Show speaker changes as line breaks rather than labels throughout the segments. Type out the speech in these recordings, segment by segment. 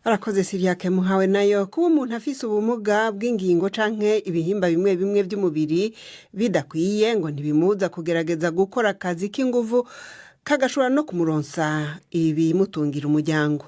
Arakoze Siriake muhawe nayo kuba umuntu afise ubumuga bw'ingingo canke ibihimba bimwe bimwe by'umubiri bidakwiye ngo ntibimuza kugerageza gukora akazi k'inguvu kagashobora no kumuronsa ibimutungira umuryango.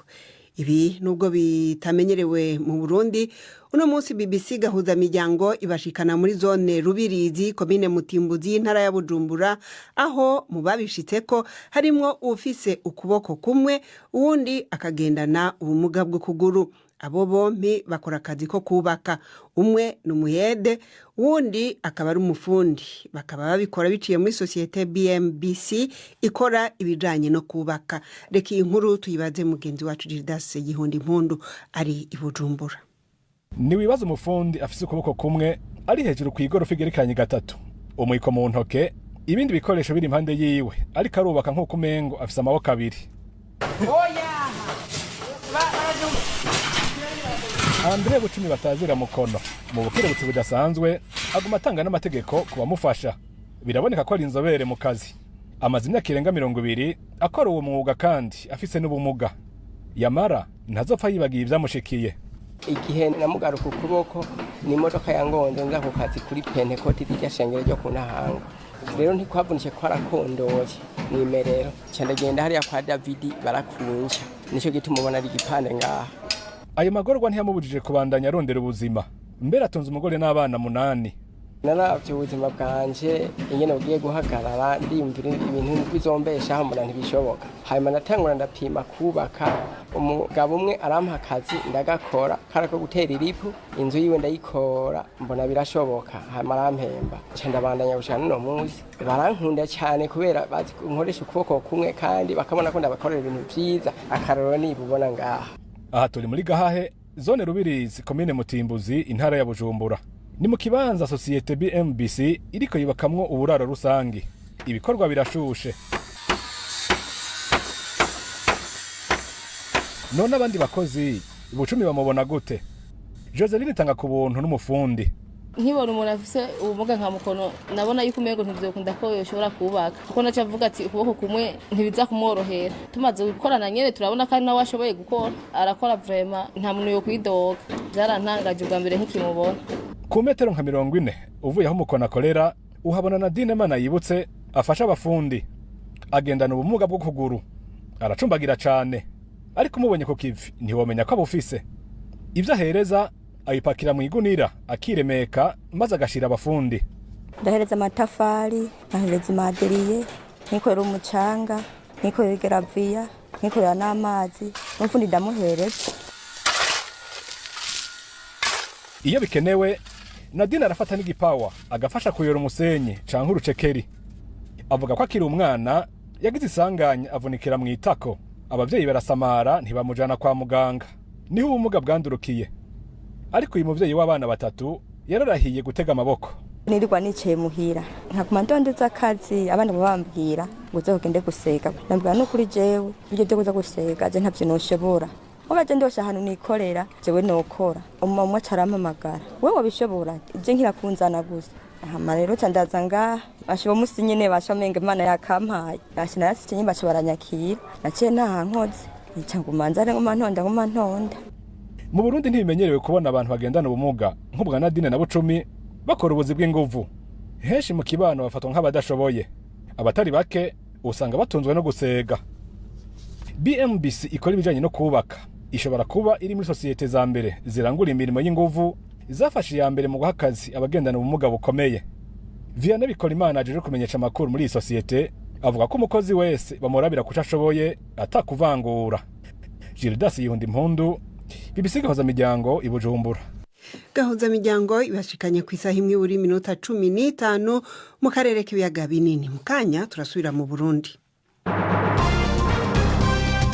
Ibi nubwo bitamenyerewe mu Burundi, uno munsi BBC gahuza miryango ibashikana muri zone Rubirizi komine Mutimbuzi intara ya Bujumbura, aho mu babishitseko harimwo ufise ukuboko kumwe uwundi akagendana ubumuga bw'ukuguru. Abo bompi bakora akazi ko kubaka, umwe n'umuyede uwundi akaba ari umufundi. Bakaba babikora biciye muri societe BMBC ikora ibijanye no kubaka. Reka iyi nkuru tuyibaze mugenzi wacu Gildas Gihundi Mpundu ari i Bujumbura.
Ni wibaza umufundi afise ukuboko kumwe ari hejuru ku igorofa igerekeranye gatatu, umwiko mu ntoke, ibindi bikoresho biri impande yiwe, ariko arubaka nk'uko umengo afise amaboko abiri. Andre Bucumi batazira mukono mu bukerebutsi budasanzwe aguma atanga n'amategeko kubamufasha. Biraboneka ko ari inzobere mu kazi. Amaze imyaka irenga 20 akora uwo mwuga kandi afise n'ubumuga. Yamara ntazopfa yibagiye ivyamushikiye.
Igihe namugaruka ukuboko ni imodoka yangonze nza ku kazi kuri Pentecote rya shengero ryo kunahanga. Rero ntikwavunike ko arakondoye nimerero cyandagenda hariya kwa David barakunja, nico gituma ubona ari gipande ngaha.
Ayo magorwa ntiyamubujije kubandanya arondera ubuzima. Mbere atunze umugore n'abana 8.
Naravye ubuzima bwanje ingene bugiye guhagarara, ndimvira ibintu bizombesha aho mbona ntibishoboka. Hanyuma natangura ndapima kubaka, umugabo umwe arampa akazi ndagakora, karako gutera iripu, inzu yiwe ndayikora, mbona birashoboka, hanyuma arampemba. Ndabandanya gushika no munsi. Barankunda cyane kubera bazi nkoresha ukuboko kumwe kandi bakabona ko ndabakorera ibintu vyiza, akaroro nibubona ngaha.
Aha turi muri Gahahe, zone Rubirizi, komine Mutimbuzi, intara ya Bujumbura. Ni mu kibanza societe BMBC iriko yibakamwo uburaro rusangi. Ibikorwa birashushe. None abandi bakozi Bucumi bamubona gute? Joseline tanga ku buntu n'umufundi.
Nkibona umuntu afise ubumuga nka mukono, nabona yuko umengo ntivyokunda ko yoshobora kubaka. Kuko nacavuga ati ukuboko kumwe ntibiza kumworohera. Tumaze gukorana nyene turabona kandi nawe ashoboye gukora, arakora vraiment nta muntu yo kwidoga. Byarantangaje bwa mbere nk'ikimubona.
Ku metero nka 40 uvuye aho umukono akorera, uhabona Nadine Mana yibutse afasha abafundi. Agendana ubumuga bwo kuguru. Aracumbagira cane. Ariko umubonye ku kivi ntiwomenya ko abufise. Ivyo ahereza ayipakira mu igunira akiremeka maze agashira abafundi.
Ndahereza amatafari, ndahereza imaderiye, nikorera umucanga, nikorera gravia, nikorera n'amazi, n'umufundi ndamuhereza.
Iyo bikenewe Nadine arafata n'igipawa agafasha kuyora umusenyi canke urucekeri. Avuga ko akiri umwana yagize isanganya avunikira mu itako. Abavyeyi barasamara ntibamujana kwa muganga. Niho ubumuga bwandurukiye. Ariko uyu muvyeyi w'abana 3 yararahiye gutega amaboko.
Nirirwa nicaye muhira, nkaguma ndondeza akazi, abandi bambwira ngo uzogende gusega. Nambwira no kuri jewe, ibyo byo kuza gusega je ntavyo noshobora. Ubaje ndosha ahantu nikorera, jewe nokora. Umumwe carampamagara. Wewe wabishobora, je nkirakunzana gusa. Hama rero candaza ngaha, bashibo musi nyene bashomenge Imana yakampaye. Nashina yasicenye baca baranyakira. Naciye ntankoze. Nicanguma ntonda.
Mu Burundi ntibimenyerewe kubona abantu bagendana ubumuga nk'ubwa Nadine na Bucumi bakora ubuzi bw'inguvu. Henshi mu kibano bafatwa nk'abadashoboye. Abatari bake usanga batunzwe no gusega. BMBC ikora ibijanye no kubaka. Ishobora kuba iri muri societe za mbere zirangura imirimo y'inguvu zafashe ya mbere mu guha akazi abagendana ubumuga bukomeye. Vianney Bikorimana aje kumenyesha amakuru muri iyi societe avuga ko umukozi wese bamurabira kuca ashoboye atakuvangura. Gildas Gihundi Mpundu, BBC gahuza miryango i Bujumbura.
Gahuza miryango ibashikanye ku isaha imwe buri minota 15 mu karere k'ibiyaga binini. Mukanya turasubira mu Burundi.